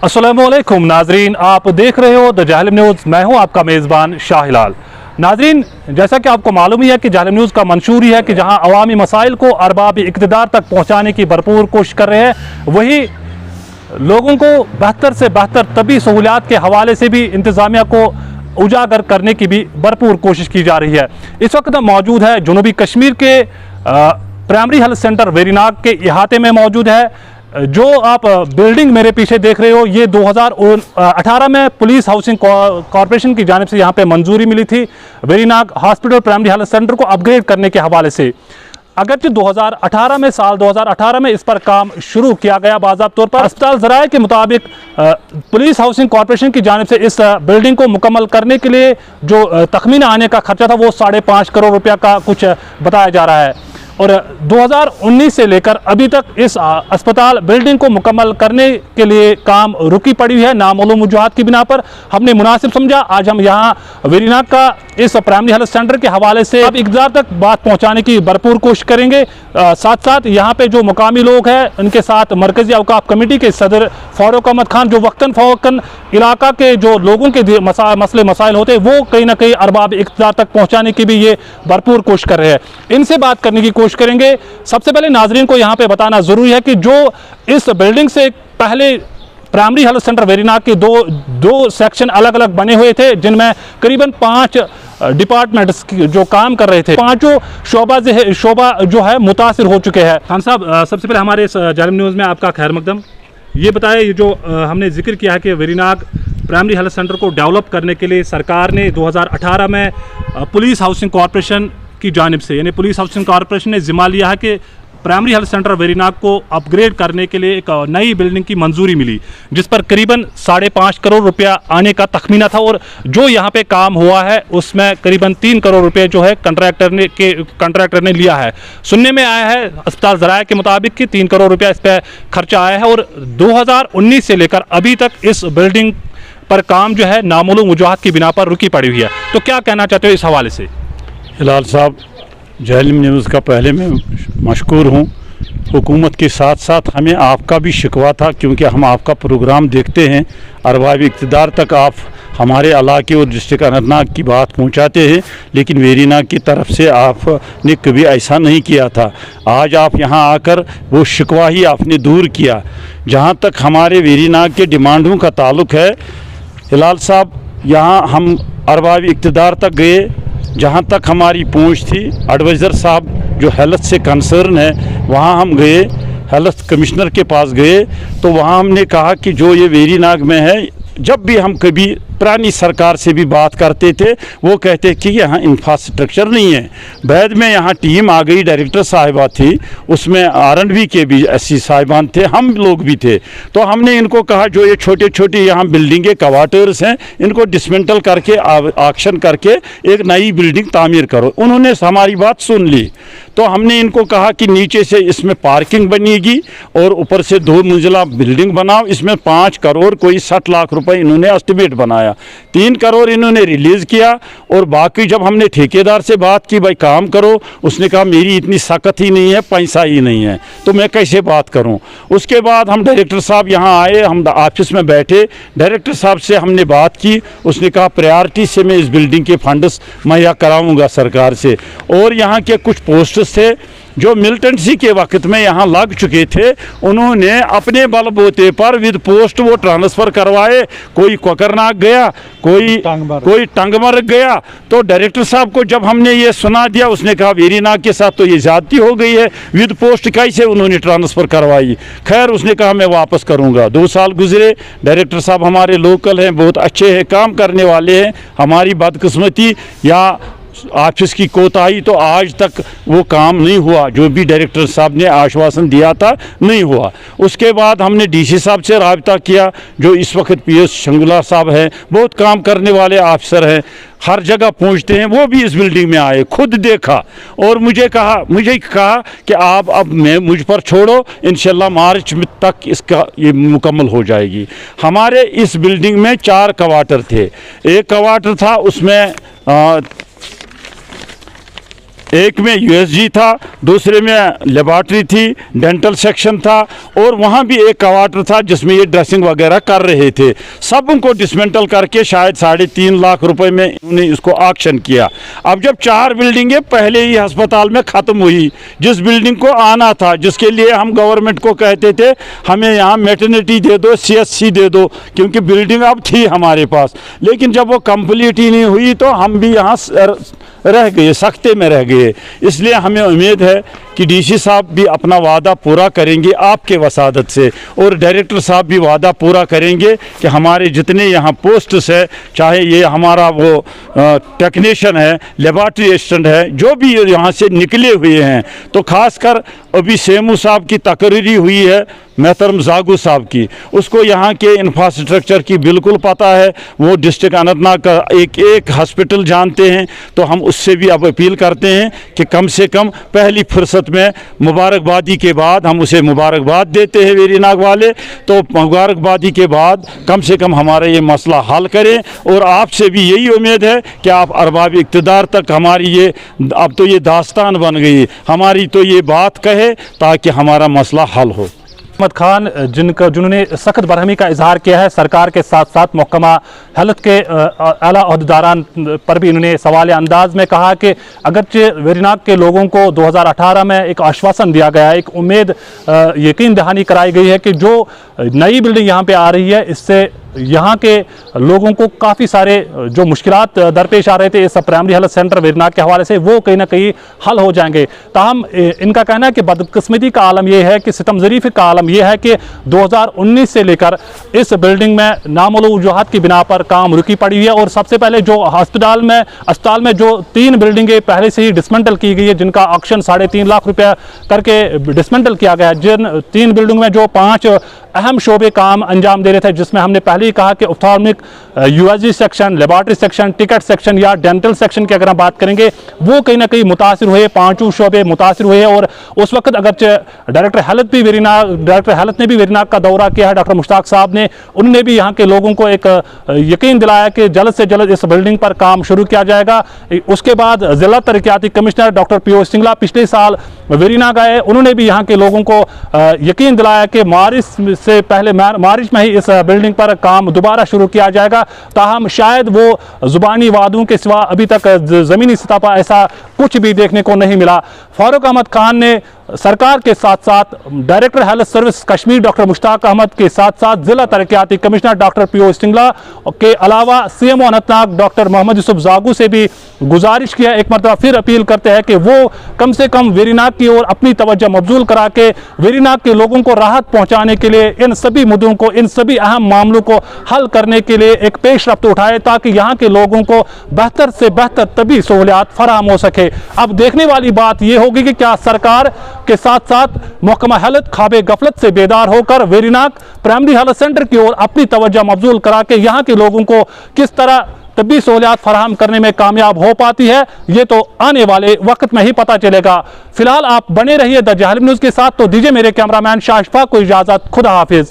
अस्सलामुअलैकुम नाजरीन, आप देख रहे हो द जालिम न्यूज़। मैं हूं आपका मेज़बान शाहिलाल। नाजरीन, जैसा कि आपको मालूम ही है कि जालिम न्यूज़ का मंशूर ही है कि जहां अवामी मसाइल को अरबाब इक़्तिदार तक पहुंचाने की भरपूर कोशिश कर रहे हैं, वही लोगों को बेहतर से बेहतर तबी सहूलियात के हवाले से भी इंतज़ामिया को उजागर करने की भी भरपूर कोशिश की जा रही है। इस वक्त मौजूद है जनूबी कश्मीर के प्राइमरी हेल्थ सेंटर वेरीनाग के इहाते में मौजूद है। जो आप बिल्डिंग मेरे पीछे देख रहे हो, ये 2018 में पुलिस हाउसिंग कॉरपोरेशन की जानिब से यहाँ पे मंजूरी मिली थी Verinag hospital primary health centre को अपग्रेड करने के हवाले से। अगरचे 2018 में इस पर काम शुरू किया गया बाज़ाब्त तौर पर। अस्पताल ज़राए के मुताबिक पुलिस हाउसिंग कॉरपोरेशन की जानिब से इस बिल्डिंग को मुकम्मल करने के लिए जो तखमीना आने का खर्चा था वो 5.5 करोड़ रुपया का कुछ बताया जा रहा है। और 2019 से लेकर अभी तक इस अस्पताल बिल्डिंग को मुकम्मल करने के लिए काम रुकी पड़ी हुई है नामालूम वजूहात की बिना पर। हमने मुनासिब समझा आज हम यहाँ वेरीनाग का इस प्राइमरी हेल्थ सेंटर के हवाले से अब इक़्तिदार तक बात पहुँचाने की भरपूर कोशिश करेंगे। साथ साथ यहाँ पे जो मुकामी लोग हैं उनके साथ मरकज़ी अवकाफ कमेटी के सदर फारूक अहमद खान, जो वक्तन फ़वक्तन इलाका के जो लोगों के मसले मसाइल होते हैं वो कहीं ना कहीं अरबाब इक़्तिदार तक पहुँचाने की भी ये भरपूर कोशिश कर रहे हैं। इनसे बात करने की कोशिश करेंगे। सबसे पहले नाजरीन को यहाँ पे बताना ज़रूरी है कि जो इस बिल्डिंग से पहले प्राइमरी हेल्थ सेंटर वेरीनाग के दो सेक्शन अलग अलग बने हुए थे, जिनमें करीबन 5 डिपार्टमेंट्स जो काम कर रहे थे, 5 शोबा जो है मुतासिर हो चुके हैं। खान साहब, सबसे पहले हमारे इस जालिम न्यूज़ में आपका खैर मकदम। ये बताएं, जो हमने जिक्र किया है कि वेरीनाग प्राइमरी हेल्थ सेंटर को डेवलप करने के लिए सरकार ने 2018 में पुलिस हाउसिंग कॉरपोरेशन की जानिब से, यानी पुलिस हाउसिंग कॉरपोरेशन ने जिम्मा लिया है कि प्राइमरी हेल्थ सेंटर वेरीनाग को अपग्रेड करने के लिए एक नई बिल्डिंग की मंजूरी मिली, जिस पर करीबन 5.5 करोड़ रुपया आने का तखमीना था। और जो यहाँ पे काम हुआ है उसमें करीबन 3 करोड़ रुपए जो है कंट्रैक्टर ने लिया है। सुनने में आया है अस्पताल ज़राए के मुताबिक कि 3 करोड़ रुपया इस पर खर्चा आया है। और 2019 से लेकर अभी तक इस बिल्डिंग पर काम जो है नामालूम वजूहात की बिना पर रुकी पड़ी हुई है। तो क्या कहना चाहते हो इस हवाले से? हिलाल साहब, जालिम न्यूज़ का पहले मैं मशकूर हूँ। हुकूमत के साथ साथ हमें आपका भी शिकवा था, क्योंकि हम आपका प्रोग्राम देखते हैं, अरबाब इक़्तिदार तक आप हमारे इलाके और डिस्ट्रिक्ट अनंतनाग की बात पहुँचाते हैं, लेकिन वेरीनाग की तरफ से आपने कभी ऐसा नहीं किया था। आज आप यहाँ आकर वो शिकवा ही आपने दूर किया। जहाँ तक हमारे वेरीनाग के डिमांडों का ताल्लुक़ है हिलाल साहब, यहाँ हम अरबाब इक़्तिदार तक गए, जहाँ तक हमारी पहुँच थी। एडवाइज़र साहब जो हेल्थ से कंसर्न है वहाँ हम गए, हेल्थ कमिश्नर के पास गए, तो वहाँ हमने कहा कि जो ये वेरीनाग में है, जब भी हम कभी पुरानी सरकार से भी बात करते थे वो कहते कि यहाँ इंफ्रास्ट्रक्चर नहीं है। बाद में यहाँ टीम आ गई, डायरेक्टर साहिबा थी, उसमें R&B के भी एससी साहिबान थे, हम लोग भी थे। तो हमने इनको कहा जो ये छोटे छोटे यहाँ बिल्डिंगें क्वार्टर्स हैं, इनको डिसमेंटल करके ऑक्शन करके एक नई बिल्डिंग तामीर करो। उन्होंने हमारी बात सुन ली। तो हमने इनको कहा कि नीचे से इसमें पार्किंग बनेगी और ऊपर से 2 मंजिला बिल्डिंग बनाओ। इसमें 5 करोड़ कोई 60 लाख रुपए इन्होंने एस्टिमेट बनाया, 3 करोड़ इन्होंने रिलीज़ किया। और बाकी जब हमने ठेकेदार से बात की भाई काम करो, उसने कहा मेरी इतनी ताकत ही नहीं है, पैसा ही नहीं है, तो मैं कैसे बात करूं। उसके बाद हम डायरेक्टर साहब यहाँ आए, हम ऑफिस में बैठे, डायरेक्टर साहब से हमने बात की। उसने कहा प्रायोरिटी से मैं इस बिल्डिंग के फंड्स मुहैया कराऊंगा सरकार से। और यहाँ के कुछ पोस्ट्स थे जो मिलिटेंसी के वक्त में यहाँ लग चुके थे, उन्होंने अपने बलबूते पर विद पोस्ट वो ट्रांसफ़र करवाए। कोई कोकरनाग गया, कोई टंगमर्ग गया। तो डायरेक्टर साहब को जब हमने ये सुना दिया, उसने कहा वेरीनाग के साथ तो ये ज़्यादती हो गई है, विद पोस्ट कैसे उन्होंने ट्रांसफ़र करवाई। खैर उसने कहा मैं वापस करूँगा। 2 साल गुजरे, डायरेक्टर साहब हमारे लोकल हैं, बहुत अच्छे हैं, काम करने वाले हैं। हमारी बदकिस्मती या ऑफिस की कोताही तो आज तक वो काम नहीं हुआ, जो भी डायरेक्टर साहब ने आश्वासन दिया था नहीं हुआ। उसके बाद हमने डीसी साहब से राब्ता किया, जो इस वक्त PS शंगुला साहब हैं, बहुत काम करने वाले अफसर हैं, हर जगह पहुंचते हैं। वो भी इस बिल्डिंग में आए, खुद देखा और मुझे कहा कि आप अब मैं मुझ पर छोड़ो, इंशाल्लाह मार्च तक इसका ये मुकम्मल हो जाएगी। हमारे इस बिल्डिंग में 4 क्वार्टर थे। एक क्वार्टर था उसमें एक में यूएसजी था, दूसरे में लेबॉर्ट्री थी, डेंटल सेक्शन था, और वहाँ भी एक क्वार्टर था जिसमें ये ड्रेसिंग वगैरह कर रहे थे। सब उनको डिसमेंटल करके शायद 3.5 लाख रुपए में उन्होंने इसको ऑक्शन किया। अब जब 4 बिल्डिंगें पहले ही अस्पताल में ख़त्म हुई, जिस बिल्डिंग को आना था, जिसके लिए हम गवर्नमेंट को कहते थे हमें यहाँ मैटरनिटी दे दो, CHC दे दो, क्योंकि बिल्डिंग अब थी हमारे पास, लेकिन जब वो कंप्लीट ही नहीं हुई तो हम भी यहाँ रह गए, सख्ते में रह गए। इसलिए हमें उम्मीद है कि DC साहब भी अपना वादा पूरा करेंगे आपके वसादत से, और डायरेक्टर साहब भी वादा पूरा करेंगे कि हमारे जितने यहाँ पोस्ट्स है, चाहे ये हमारा वो टेक्नीशियन है, लेबॉर्ट्री असिस्टेंट है, जो भी यहाँ से निकले हुए हैं, तो खासकर अभी सेमू साहब की तकरीरी हुई है, मोहतरम जागू साहब की, उसको यहाँ के इंफ्रास्ट्रक्चर की बिल्कुल पता है, वो डिस्ट्रिक्ट अनंतनाग का एक हॉस्पिटल जानते हैं। तो हम उससे भी अब अपील करते हैं कि कम से कम पहली फुर्सत में मुबारकबादी के बाद हम उसे मुबारकबाद देते हैं वेरीनाग वाले, तो मुबारकबादी के बाद कम से कम हमारा ये मसला हल करें। और आपसे भी यही उम्मीद है कि आप अरबाब इक़्तिदार तक हमारी ये, अब तो ये दास्तान बन गई, हमारी तो ये बात कहे ताकि हमारा मसला हल हो। अहमद खान जिन्होंने सख्त बरहमी का इजहार किया है सरकार के साथ साथ महकमा हेल्थ के आला अहदेदारान पर भी इन्होंने सवाल अंदाज में कहा कि अगरचे वेरीनाग के लोगों को 2018 में एक आश्वासन दिया गया है, एक उम्मीद यकीन दहानी कराई गई है कि जो नई बिल्डिंग यहाँ पे आ रही है इससे यहाँ के लोगों को काफ़ी सारे जो मुश्किलात दरपेश आ रहे थे इस प्राइमरी हेल्थ सेंटर वेरीनाग के हवाले से वो कहीं ना कहीं हल हो जाएंगे। ताहम इनका कहना है कि बदकिस्मती का आलम यह है कि सितमज़रीफ़ी का आलम यह है कि 2019 से लेकर इस बिल्डिंग में नामालूम वजूहात की बिना पर काम रुकी पड़ी हुई है। और सबसे पहले जो अस्पताल में जो 3 बिल्डिंगें पहले से ही डिसमेंटल की गई है, जिनका ऑक्शन 3.5 लाख रुपया करके डिसमेंटल किया गया है, जिन 3 बिल्डिंग में जो 5 अहम शोबे काम अंजाम दे रहे थे, जिसमें हमने पहले ही कहा कि ophthalmic, USG section, laboratory section, ticket section या डेंटल सेक्शन की अगर हम बात करेंगे वो कहीं ना कहीं मुतासिर हुए, 5 शोबे मुतासिर हुए। और उस वक्त अगर डायरेक्टर हेल्थ ने भी वेरीनाग का दौरा किया है, डॉक्टर मुश्ताक साहब ने, उन्होंने भी यहाँ के लोगों को एक यकीन दिलाया कि जल्द से जल्द इस बिल्डिंग पर काम शुरू किया जाएगा। उसके बाद जिला तरक्याती कमिश्नर डॉक्टर PO सिंगला पिछले साल वेरीनाग आए, उन्होंने भी यहाँ के लोगों को यकीन दिलाया कि मार्च में ही इस बिल्डिंग पर काम दोबारा शुरू किया जाएगा। ताहम शायद वो जुबानी वादों के सिवा अभी तक ज़मीनी सतह पर ऐसा कुछ भी देखने को नहीं मिला। फारूक अहमद खान ने सरकार के साथ साथ director health service Kashmir doctor Mushtaq Ahmad के साथ साथ जिला तरक्याती कमिश्नर डॉक्टर PO सिंगला के अलावा CMO अनंतनाग डॉक्टर मोहम्मद यूसुफ जागू से भी गुजारिश किया, एक मरतबा फिर अपील करते हैं कि वो कम से कम वेरीनाग की ओर अपनी तवज्जो मबजूल करा के वेरीनाग के लोगों को राहत पहुँचाने के लिए इन सभी मुद्दों को, इन सभी अहम मामलों को हल करने के लिए एक पेशरफ्त उठाए, ताकि यहाँ के लोगों को बेहतर से बेहतर तभी सहूलियात फराहम हो सके। अब देखने वाली बात यह होगी कि क्या सरकार के साथ साथ महकमा हेल्थ ख्वाबे गफलत से बेदार होकर वेरीनाग प्राइमरी हेल्थ सेंटर की ओर अपनी तवज्जो मबजूल करा के यहाँ के लोगों को किस तरह तभी सहूलियात फराहम करने में कामयाब हो पाती है, ये तो आने वाले वक्त में ही पता चलेगा। फिलहाल आप बने रहिए द जाहिल न्यूज़ के साथ। तो दीजिए मेरे कैमरामैन शाह इशफाक को इजाज़त। खुदा हाफिज।